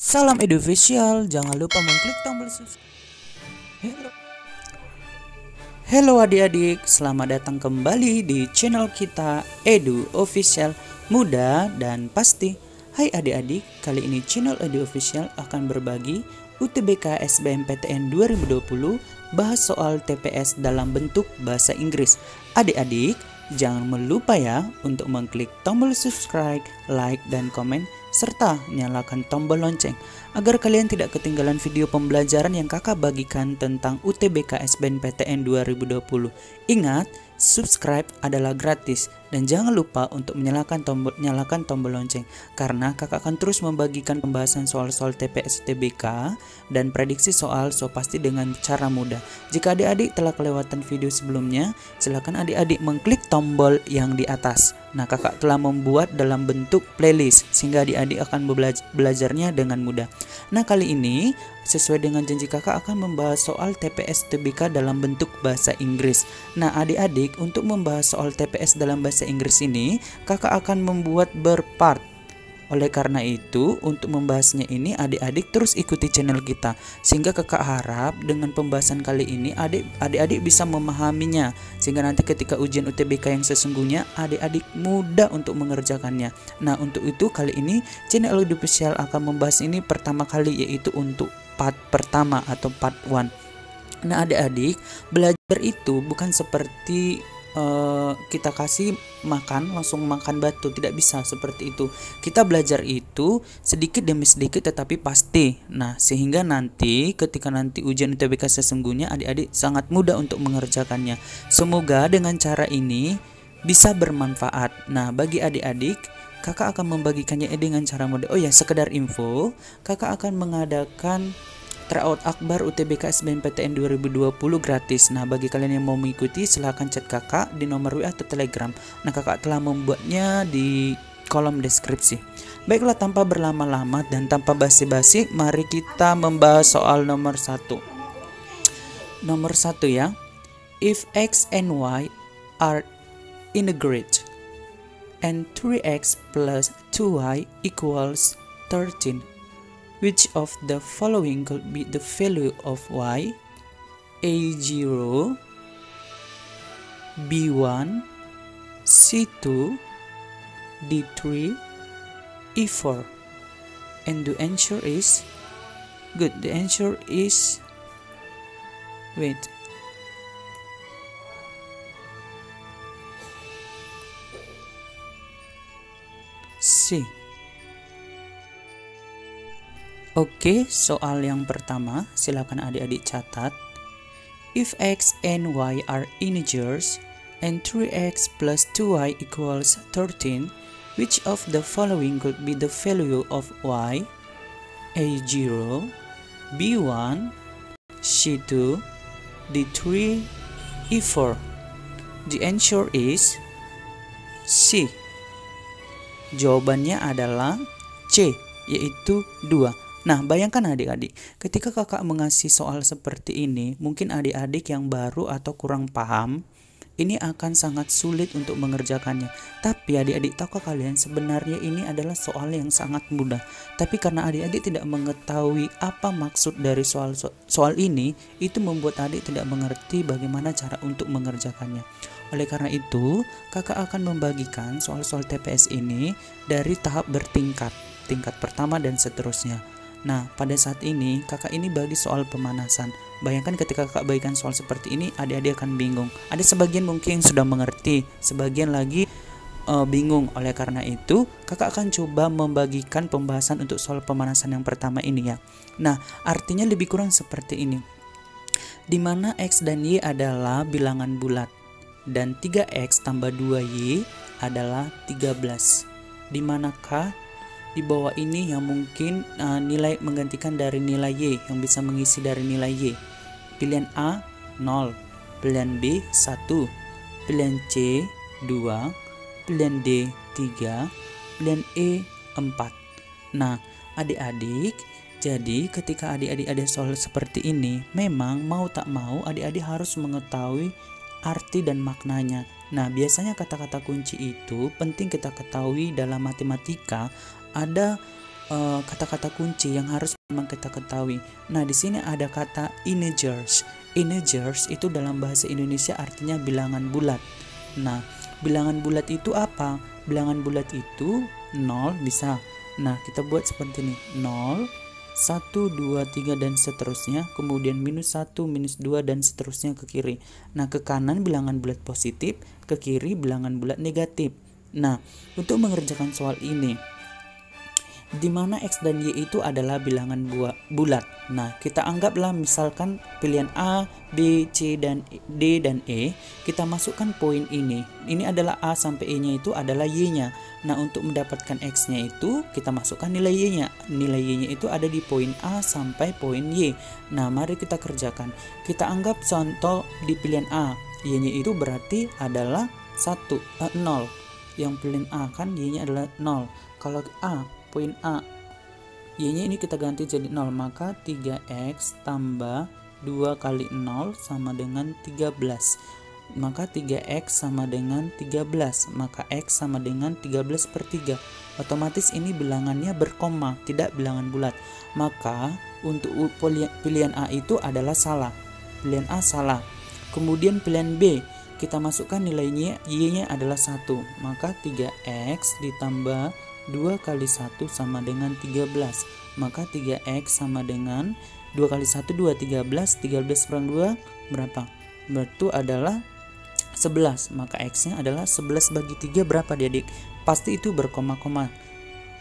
Salam Edufficial, jangan lupa mengklik tombol subscribe. Halo adik-adik, selamat datang kembali di channel kita Edu Official Mudah dan Pasti. Hai adik-adik, kali ini channel Edu Official akan berbagi UTBK SBMPTN 2020 bahas soal TPS dalam bentuk bahasa Inggris. Adik-adik, jangan lupa ya untuk mengklik tombol subscribe, like, dan komen, serta nyalakan tombol lonceng agar kalian tidak ketinggalan video pembelajaran yang kakak bagikan tentang UTBK SBMPTN 2020. Ingat, subscribe adalah gratis dan jangan lupa untuk nyalakan tombol lonceng karena kakak akan terus membagikan pembahasan soal-soal TPS UTBK dan prediksi soal so pasti dengan cara mudah. Jika adik-adik telah kelewatan video sebelumnya, silakan adik-adik mengklik tombol yang di atas. Nah, kakak telah membuat dalam bentuk playlist sehingga adik-adik akan belajarnya dengan mudah. Nah, kali ini sesuai dengan janji kakak akan membahas soal TPS UTBK dalam bentuk bahasa Inggris. Nah, adik-adik untuk membahas soal TPS dalam bahasa Inggris ini, kakak akan membuat berpart. Oleh karena itu, untuk membahasnya ini adik-adik terus ikuti channel kita sehingga kakak harap dengan pembahasan kali ini adik-adik bisa memahaminya sehingga nanti ketika ujian UTBK yang sesungguhnya adik-adik mudah untuk mengerjakannya. Nah, untuk itu kali ini channel Edu Official akan membahas ini pertama kali, yaitu untuk part pertama atau part 1. Nah, adik-adik, belajar itu bukan seperti kita kasih makan langsung makan batu, tidak bisa seperti itu. Kita belajar itu sedikit demi sedikit tetapi pasti. Nah, sehingga nanti ketika nanti ujian UTBK sesungguhnya adik-adik sangat mudah untuk mengerjakannya. Semoga dengan cara ini bisa bermanfaat. Nah, bagi adik-adik, kakak akan membagikannya dengan cara mudah. Oh ya, sekedar info, kakak akan mengadakan tryout akbar UTBK SBMPTN 2020 gratis. Nah, bagi kalian yang mau mengikuti silahkan chat kakak di nomor WA atau Telegram. Nah, kakak telah membuatnya di kolom deskripsi. Baiklah, tanpa berlama-lama dan tanpa basi-basi, mari kita membahas soal nomor 1. Nomor 1 ya. If X and Y are integrate and 3X plus 2Y equals 13, which of the following could be the value of y? A0, B1, C2, D3, E4. And the answer is good. The answer is C. Oke, soal yang pertama, silakan adik-adik catat. If X and Y are integers and 3X plus 2Y equals 13, which of the following could be the value of Y? A0, B1, C2, D3, E4. The answer is C. Jawabannya adalah C, yaitu 2. Nah, bayangkan adik-adik, ketika kakak mengasih soal seperti ini, mungkin adik-adik yang baru atau kurang paham, ini akan sangat sulit untuk mengerjakannya. Tapi adik-adik, tahukah kalian sebenarnya ini adalah soal yang sangat mudah. Tapi karena adik-adik tidak mengetahui apa maksud dari soal ini, itu membuat adik tidak mengerti bagaimana cara untuk mengerjakannya. Oleh karena itu, kakak akan membagikan soal-soal TPS ini dari tahap bertingkat, tingkat pertama dan seterusnya. Nah, pada saat ini kakak ini bagi soal pemanasan. Bayangkan ketika kakak bagikan soal seperti ini, adik-adik akan bingung. Ada sebagian mungkin sudah mengerti, sebagian lagi bingung. Oleh karena itu, kakak akan coba membagikan pembahasan untuk soal pemanasan yang pertama ini ya. Nah, artinya lebih kurang seperti ini. Di mana X dan Y adalah bilangan bulat dan 3X tambah 2Y adalah 13. Di manakah di bawah ini yang mungkin nilai menggantikan dari nilai Y, yang bisa mengisi dari nilai Y? Pilihan A 0, pilihan B 1, pilihan C 2, pilihan D 3, pilihan E 4. Nah, adik-adik, jadi ketika adik-adik ada soal seperti ini, memang mau tak mau adik-adik harus mengetahui arti dan maknanya. Nah, biasanya kata-kata kunci itu penting kita ketahui dalam matematika. Ada kata-kata kunci yang harus memang kita ketahui. Nah, di sini ada kata integers. Integers itu dalam bahasa Indonesia artinya bilangan bulat. Nah, bilangan bulat itu apa? Bilangan bulat itu 0 bisa. Nah, kita buat seperti ini. 0, 1, 2, 3 dan seterusnya. Kemudian -1, -2 dan seterusnya ke kiri. Nah, ke kanan bilangan bulat positif, ke kiri bilangan bulat negatif. Nah, untuk mengerjakan soal ini, di mana X dan Y itu adalah bilangan bulat. Nah, kita anggaplah misalkan pilihan A, B, C, dan D dan E. Kita masukkan poin ini. Ini adalah A sampai E-nya itu adalah Y-nya. Nah, untuk mendapatkan X-nya itu, kita masukkan nilai Y-nya. Nilai Y-nya itu ada di poin A sampai poin Y. Nah, mari kita kerjakan. Kita anggap contoh di pilihan A. Y-nya itu berarti adalah 0. Yang pilihan A kan Y-nya adalah 0. Kalau A, poin A, Y-nya ini kita ganti jadi 0, maka 3X tambah 2 kali 0 sama dengan 13. Maka 3X sama dengan 13, maka X sama dengan 13 per 3. Otomatis ini bilangannya berkoma, tidak bilangan bulat. Maka untuk pilihan A itu adalah salah. Pilihan A salah. Kemudian pilihan B, kita masukkan nilainya, Y-nya adalah 1, maka 3X ditambah 2 kali 1 sama dengan 13. Maka 3X sama dengan 2 kali 1 2, 13. 13 kurang 2 berapa? Itu adalah 11. Maka X-nya adalah 11 bagi 3 berapa adik? Pasti itu berkoma-koma.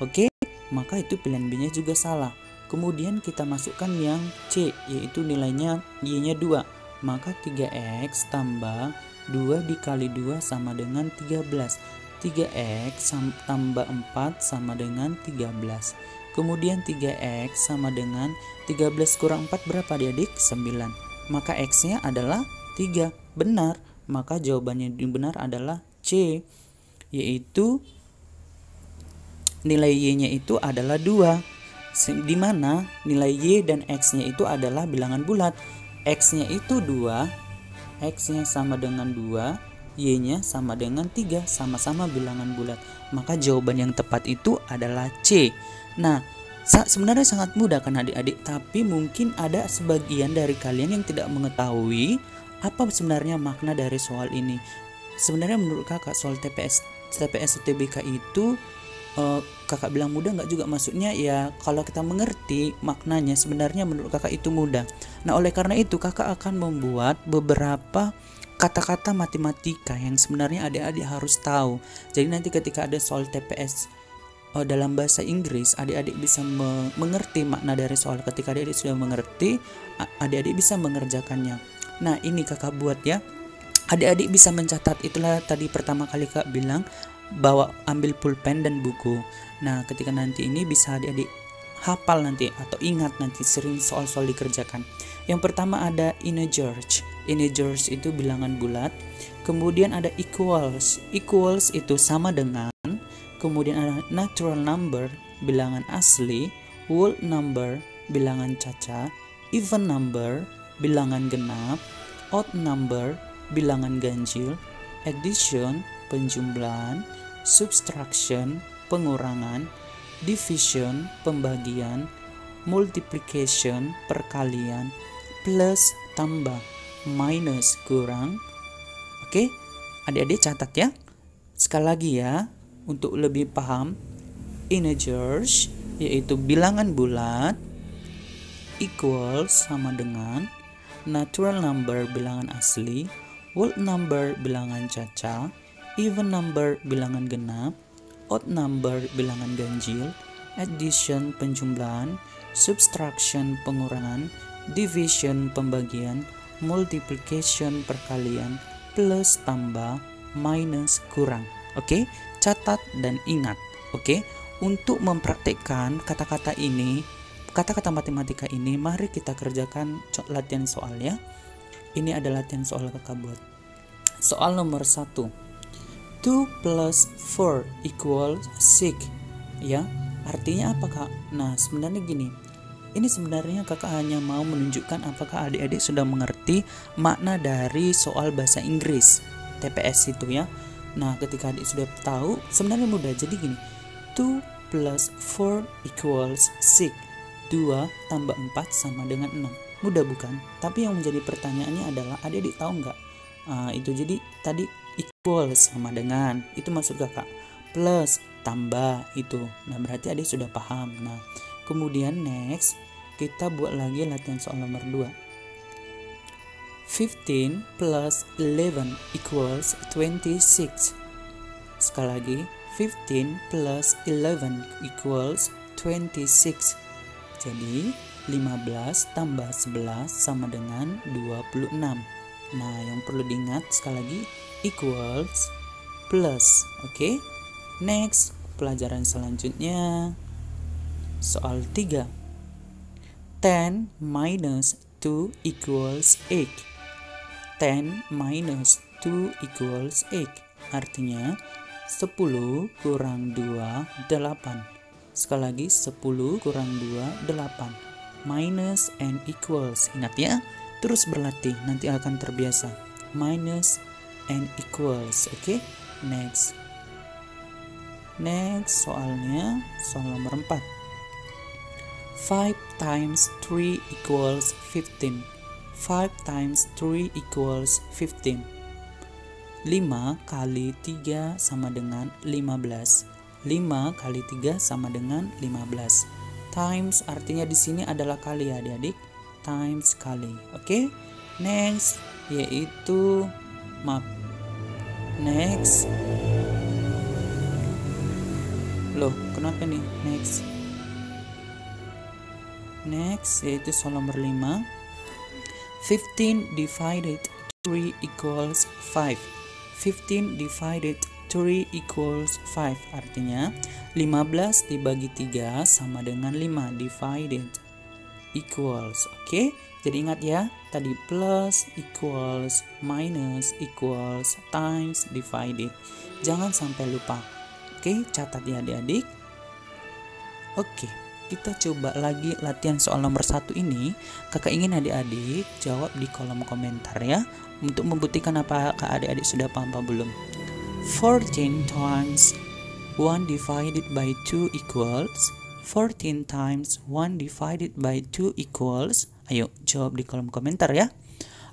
Oke? Maka itu pilihan B-nya juga salah. Kemudian kita masukkan yang C, yaitu nilainya Y-nya 2. Maka 3X tambah 2 dikali 2 sama dengan 13. 3X tambah 4 sama dengan 13. Kemudian 3X sama dengan 13 kurang 4 berapa adik? 9. Maka X-nya adalah 3. Benar. Maka jawabannya yang benar adalah C, yaitu nilai Y-nya itu adalah 2. Di mana nilai Y dan X-nya itu adalah bilangan bulat. X-nya itu 2, X-nya sama dengan 2, Y-nya sama dengan 3, sama-sama bilangan bulat. Maka jawaban yang tepat itu adalah C. Nah, sebenarnya sangat mudah kan adik-adik, tapi mungkin ada sebagian dari kalian yang tidak mengetahui apa sebenarnya makna dari soal ini. Sebenarnya menurut kakak soal TPS UTBK itu kakak bilang mudah nggak juga, maksudnya ya kalau kita mengerti maknanya sebenarnya menurut kakak itu mudah. Nah, oleh karena itu kakak akan membuat beberapa kata-kata matematika yang sebenarnya adik-adik harus tahu. Jadi nanti ketika ada soal TPS dalam bahasa Inggris, adik-adik bisa mengerti makna dari soal. Ketika adik-adik sudah mengerti, adik-adik bisa mengerjakannya. Nah, ini kakak buat ya. Adik-adik bisa mencatat. Itulah tadi pertama kali kak bilang bawa ambil pulpen dan buku. Nah, ketika nanti ini bisa adik-adik hafal nanti atau ingat nanti sering soal-soal dikerjakan. Yang pertama ada integers. Integers itu bilangan bulat. Kemudian ada equals. Equals itu sama dengan. Kemudian ada natural number, bilangan asli. Whole number, bilangan caca. Even number, bilangan genap. Odd number, bilangan ganjil. Addition, penjumlahan. Subtraction, pengurangan. Division, pembagian. Multiplication, perkalian. Plus, tambah. Minus, kurang. Oke, adik-adik catat ya. Sekali lagi ya, untuk lebih paham. Integers, yaitu bilangan bulat. Equals, sama dengan. Natural number, bilangan asli. Whole number, bilangan caca. Even number, bilangan genap. Odd number, bilangan ganjil. Addition, penjumlahan. Subtraction, pengurangan. Division, pembagian. Multiplication, perkalian. Plus, tambah. Minus, kurang. Oke, catat dan ingat. Oke, untuk mempraktekkan kata-kata ini, kata-kata matematika ini, mari kita kerjakan latihan soal ya. Ini adalah latihan soal kakak buat. Soal nomor 1. 2 plus 4 equals 6. Ya, artinya apa kak? Nah, sebenarnya gini. Ini sebenarnya kakak hanya mau menunjukkan apakah adik-adik sudah mengerti makna dari soal bahasa Inggris TPS itu ya. Nah, ketika adik sudah tahu, sebenarnya mudah. Jadi gini, 2 plus 4 equals 6. 2 tambah 4 sama dengan 6. Mudah bukan? Tapi yang menjadi pertanyaannya adalah adik-adik tahu nggak? Itu jadi tadi equals sama dengan, itu maksud kakak. Plus tambah itu. Nah berarti adik sudah paham. Nah kemudian next kita buat lagi latihan soal nomor 2. 15 plus 11 equals 26. Sekali lagi, 15 plus 11 equals 26. Jadi 15 tambah 11 sama dengan 26. Nah yang perlu diingat sekali lagi, equals plus. Oke. Next, pelajaran selanjutnya soal 3. 10 minus 2 equals 8. 10 minus 2 equals 8. Artinya 10 kurang 2, 8. Sekali lagi 10 kurang 2, 8. Minus and equals. Ingat ya, terus berlatih, nanti akan terbiasa. Minus and equals. Oke. Next soalnya soal nomor 4. 5 times 3 equals 15. 5 times 3 equals 15. 5 kali 3 sama dengan 15. 5 kali 3 sama dengan 15. Times artinya di sini adalah kali ya adik-adik. Times kali. Oke. Next yaitu Next. Loh, kenapa nih? Next yaitu soal nomor 5. 15 divided 3 equals 5. 15 divided 3 equals 5. Artinya 15 dibagi 3 sama dengan 5. Divided equals. Oke. Jadi ingat ya, tadi plus, equals, minus, equals, times, divided. Jangan sampai lupa. Oke, catat ya adik-adik. Oke, kita coba lagi latihan soal nomor 1 ini. Kakak ingin adik-adik jawab di kolom komentar ya, untuk membuktikan apakah adik-adik sudah paham apa belum. 14 times 1 divided by 2 equals 14 times 1 divided by 2 equals. Ayo jawab di kolom komentar ya.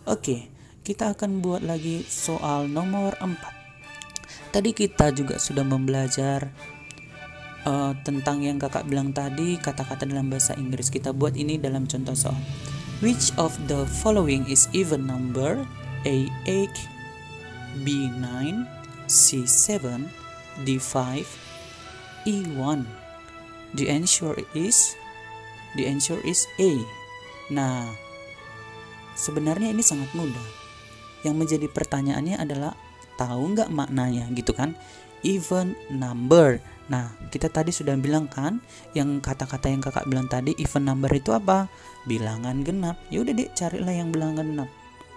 Oke, kita akan buat lagi soal nomor 4. Tadi kita juga sudah membelajar tentang yang kakak bilang tadi, kata-kata dalam bahasa Inggris. Kita buat ini dalam contoh soal. Which of the following is even number? A 8, B 9, C 7, D 5, E 1. The answer is A. Nah, sebenarnya ini sangat mudah. Yang menjadi pertanyaannya adalah tahu nggak maknanya gitu kan? Even number. Nah, kita tadi sudah bilang kan, yang kata-kata yang kakak bilang tadi, even number itu apa? Bilangan genap. Ya udah deh, carilah yang bilangan genap.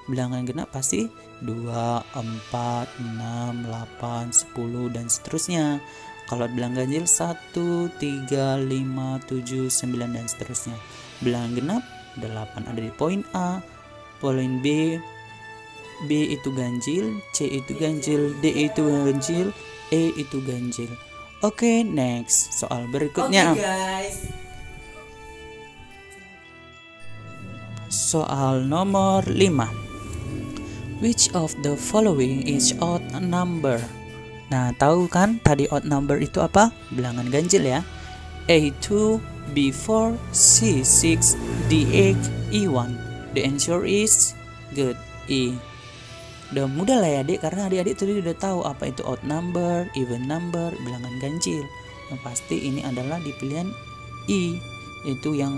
Bilangan genap pasti 2, 4, 6, 8, 10 dan seterusnya. Kalau bilangan ganjil 1, 3, 5, 7, 9 dan seterusnya. Bilangan genap 8 ada di poin A, poin B itu ganjil, C itu ganjil, D itu ganjil, E itu ganjil. Oke, next soal berikutnya. Guys. Soal nomor 5. Which of the following is odd number? Nah, tahu kan tadi odd number itu apa? Bilangan ganjil ya. A2, B4, C6, D8, E1. The answer is good, E. Udah mudah lah ya adik, karena adik-adik tadi udah tahu apa itu odd number, even number, bilangan ganjil. Yang pasti ini adalah di pilihan I, yaitu yang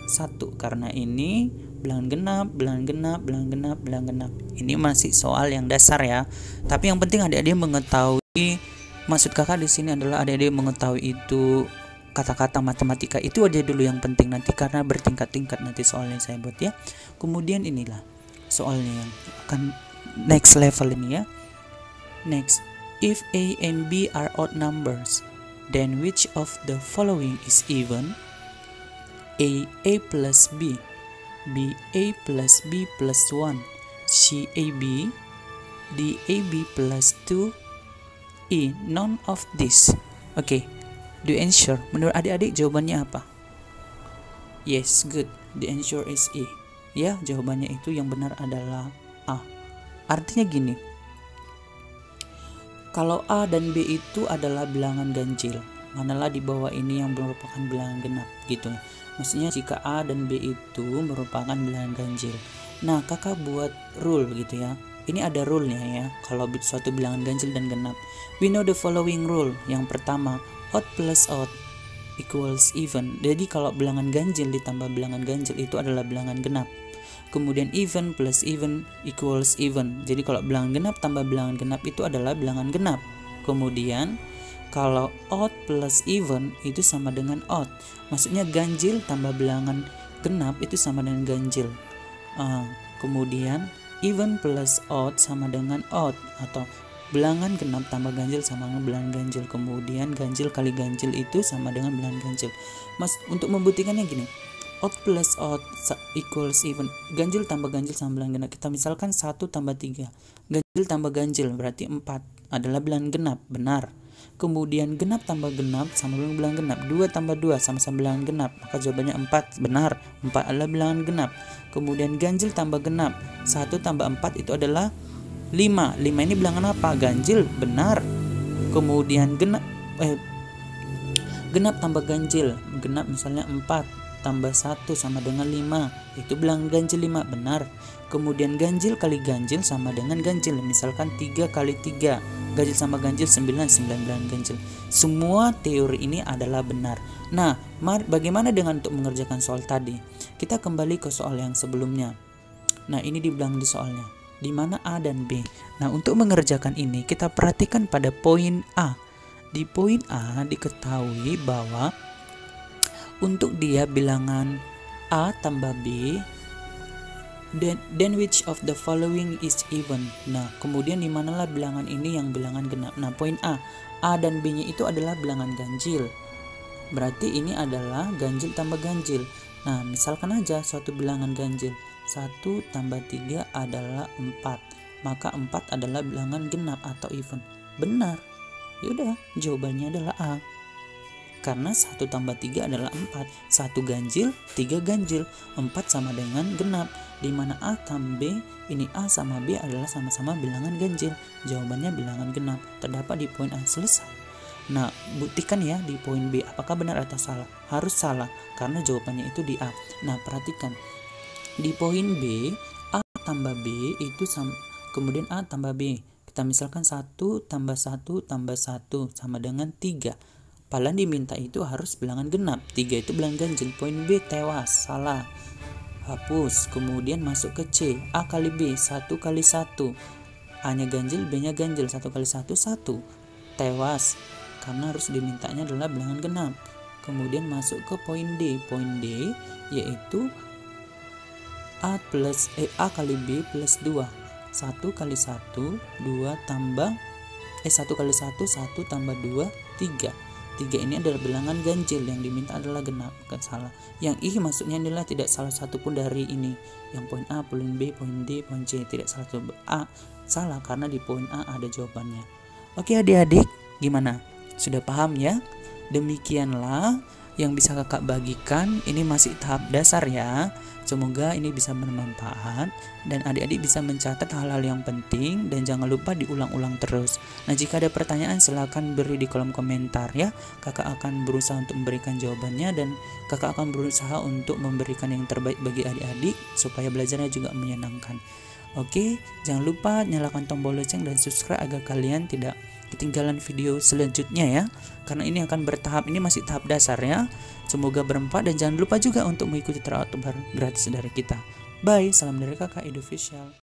1, karena ini bilangan genap, bilangan genap, bilangan genap, bilangan genap. Ini masih soal yang dasar ya. Tapi yang penting adik-adik mengetahui, maksud kakak di sini adalah adik-adik mengetahui itu kata-kata matematika itu aja dulu yang penting, nanti karena bertingkat-tingkat nanti soalnya saya buat ya. Kemudian inilah soalnya yang akan next level ini ya. Next, if A and B are odd numbers, then which of the following is even? A plus B, B A plus B plus 1, C A B, D A B plus 2, E none of this. Oke, The answer, menurut adik-adik jawabannya apa? Yes, good. The answer is E. Ya, jawabannya itu yang benar adalah A. Artinya gini, kalau A dan B itu adalah bilangan ganjil, manalah di bawah ini yang merupakan bilangan genap gitu. Maksudnya jika A dan B itu merupakan bilangan ganjil. Nah, kakak buat rule gitu ya. Ini ada rule-nya ya, kalau suatu bilangan ganjil dan genap. We know the following rule. Yang pertama, odd plus odd equals even. Jadi kalau bilangan ganjil ditambah bilangan ganjil itu adalah bilangan genap. Kemudian even plus even equals even. Jadi kalau bilangan genap tambah bilangan genap itu adalah bilangan genap. Kemudian kalau odd plus even itu sama dengan odd. Maksudnya ganjil tambah bilangan genap itu sama dengan ganjil. Kemudian even plus odd sama dengan odd, atau bilangan genap tambah ganjil sama dengan bilangan ganjil. Kemudian ganjil kali ganjil itu sama dengan bilangan ganjil. Untuk membuktikannya gini, odd plus odd equals even. Ganjil tambah ganjil sama bilangan genap. Kita misalkan 1 tambah 3. Ganjil tambah ganjil berarti 4 adalah bilangan genap, benar. Kemudian genap tambah genap sama dengan bilangan genap. 2 tambah 2 sama-sama bilangan genap, maka jawabannya 4, benar. 4 adalah bilangan genap. Kemudian ganjil tambah genap, 1 tambah 4 itu adalah 5. 5 ini bilangan apa? Ganjil, benar. Kemudian genap tambah ganjil. Genap misalnya 4 tambah 1 sama dengan 5, itu bilangan ganjil 5, benar. Kemudian ganjil kali ganjil sama dengan ganjil, misalkan 3 kali 3, ganjil sama ganjil 9 bilangan ganjil. Semua teori ini adalah benar. Nah, bagaimana dengan untuk mengerjakan soal tadi? Kita kembali ke soal yang sebelumnya. Nah, ini dibilang di soalnya, di mana A dan B. Nah, untuk mengerjakan ini kita perhatikan pada poin A. Di poin A diketahui bahwa untuk dia bilangan A tambah B, then which of the following is even. Nah, kemudian di manalah bilangan ini yang bilangan genap. Nah, poin A dan B-nya itu adalah bilangan ganjil. Berarti ini adalah ganjil tambah ganjil. Nah, misalkan aja suatu bilangan ganjil, 1 tambah 3 adalah 4. Maka 4 adalah bilangan genap atau even. Benar. Yaudah, jawabannya adalah A. Karena 1 tambah 3 adalah 4. 1 ganjil, 3 ganjil, 4 sama dengan genap. Dimana A tambah B, ini A sama B adalah sama-sama bilangan ganjil. Jawabannya bilangan genap. Terdapat di poin A. Selesai. Nah, buktikan ya di poin B apakah benar atau salah. Harus salah, karena jawabannya itu di A. Nah, perhatikan. Di poin B, A tambah B itu sama, kemudian A tambah B. Kita misalkan 1 tambah 1 tambah 1 sama dengan 3. Padahal diminta itu harus bilangan genap. 3 itu bilangan ganjil. Poin B tewas, salah. Hapus. Kemudian masuk ke C. A kali B, 1 kali 1. A-nya ganjil, B-nya ganjil. 1 kali 1, 1. Tewas. Karena harus dimintanya adalah bilangan genap. Kemudian masuk ke poin D. Poin D yaitu A kali B plus 2. 1 kali 1, 2 tambah 1 kali 1, 1 tambah 2, 3. 3 ini adalah bilangan ganjil, yang diminta adalah genap, bukan salah. Yang I maksudnya adalah tidak salah satu pun dari ini. Yang poin A, poin B, poin D, poin C tidak salah satu. A salah karena di poin A ada jawabannya. Oke adik-adik, gimana? Sudah paham ya? Demikianlah yang bisa kakak bagikan. Ini masih tahap dasar ya. Semoga ini bisa bermanfaat dan adik-adik bisa mencatat hal-hal yang penting dan jangan lupa diulang-ulang terus. Nah, jika ada pertanyaan silahkan beri di kolom komentar ya. Kakak akan berusaha untuk memberikan jawabannya dan kakak akan berusaha untuk memberikan yang terbaik bagi adik-adik supaya belajarnya juga menyenangkan. Oke, jangan lupa nyalakan tombol lonceng dan subscribe agar kalian tidak ketinggalan video selanjutnya ya, karena ini akan bertahap, ini masih tahap dasar ya. Semoga bermanfaat dan jangan lupa juga untuk mengikuti terawat gratis dari kita. Bye, salam dari kakak Edu Official.